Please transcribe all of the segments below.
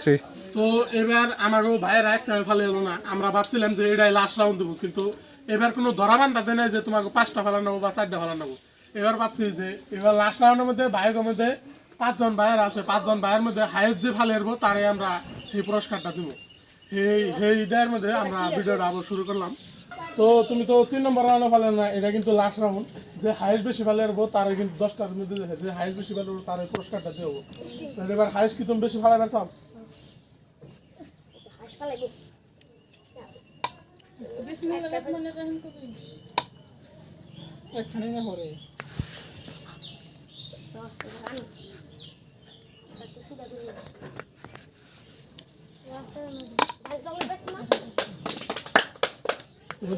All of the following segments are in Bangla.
আসি। তো এবার আমারও ভাইয়েরা একটা ফালে এলো না, আমরা ভাবছিলাম যে এটাই লাস্ট রাউন্ড দেবো, কিন্তু এবার কোনো ধরা বান্ধাতে নেই যে তোমাকে 5টা ফালা নেবো বা 4টা ফালা নেবো। এবার ভাবছি যে এবার লাস্ট রাউন্ডের মধ্যে ভাইয়ের মধ্যে 5জন ভাইয়ের আছে, 5জন ভাইয়ের মধ্যে হাইয়েস্ট যে ফালে এরবো তারে আমরা এই পুরস্কারটা দেবো। এইটার মধ্যে আমরা ভিডিওটা আবার শুরু করলাম। তো তুমি তো 3 নম্বর রাউন্ডে ফালে না, এটা কিন্তু লাস্ট রাউন্ড। যে হাইয়েস্ট বেশি ফালে এরবো তারে কিন্তু 10টার মধ্যে যে হাইয়েস্ট বেশি ফালে তার পুরস্কারটা দেবো। তাহলে এবার হাইয়েস্ট কি তুমি বেশি ফালাবার চাও? এখানে না পড়ে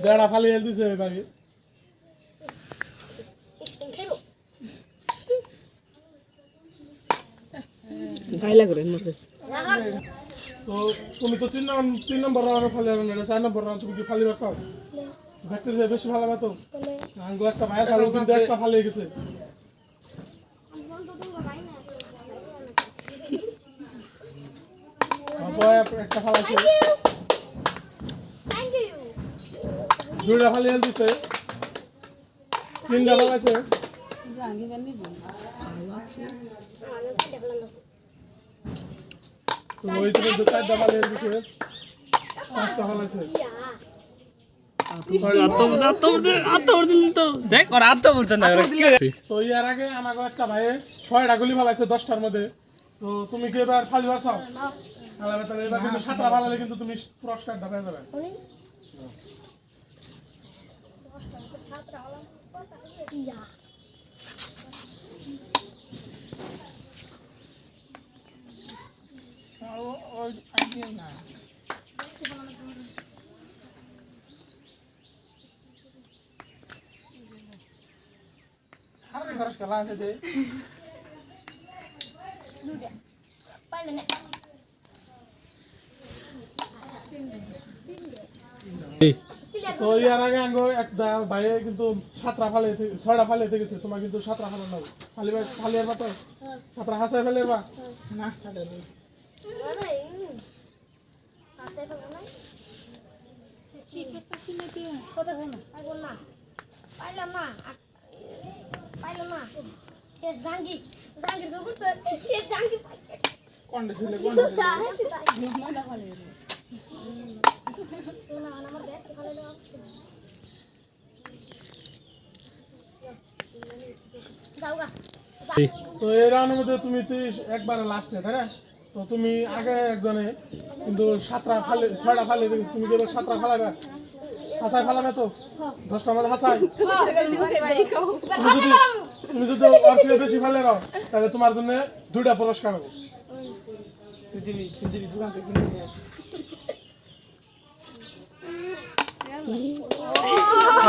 দেড়া ফালি এল দিছে ভাই। গাইলা করে মরছে। তো তুমি তো 3 নম্বর রাউন্ডে ফালি এলো না, 4 নম্বর রাউন্ড তুমি কি ফালিবার চাও? ভেক্টর যে বেশি ফালাবে তো আঙ্গো একটা ভাই চালু কিন্তু একটা ফালি গেছে। একটা ফালাইছে, দুইটা ফালি এল দিছে, 3টা ফালাইছে। তো ওই তো 4টা ফালি এল দিছে, 5টা ফালাইছে। তো এর আগে আমাকে একটা ভাই 6টা গুলি ফালাইছে 10টার মধ্যে। তো তুমি কি এবার ফালিবার চাও? তাহলে এবার কিন্তু 7টা ফালালে কিন্তু তুমি পুরস্কারটা পেয়ে যাবে। তো ইয়ার আগে আঙ্গো একটা ভাই কিন্তু 6টা ফালে গেছে, তোমার কিন্তু 7টা ফালা নাও ফালিবার মতো 7টা হাসায় ফেলেবা না। তো এই রাউন্ডের মধ্যে তুমি একবারে লাস্টে, তাই না? তো তুমি আগে একজনে কিন্তু 6টা ফালে দেখেছি, তুমি কি 7টা ফালাবে? হাসাই ফালাবে তো 10টার মধ্যে হাসাই। তুমি যদি ওর থেকে বেশি ফালে রাও তাহলে তোমার জন্য 2টা পুরস্কার হবে।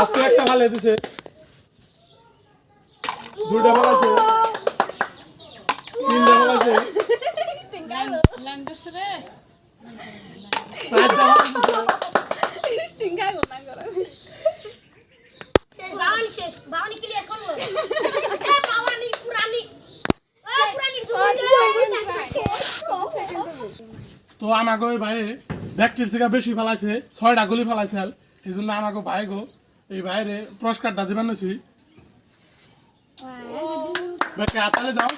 আজকে একটা ফালে দিছে, 2টা ফালাইছে, 3টা ফালাইছে, 4টা তো আমাকে ওই ভাই ব্যাকটির থেকে বেশি ফেলাইছে, 6টা গুলি ফেলাইছে। এই জন্য আমাকে ভাই গো এই বাইরে পুরস্কারটা দিবেন। ব্যাগকে হাতালে দাও।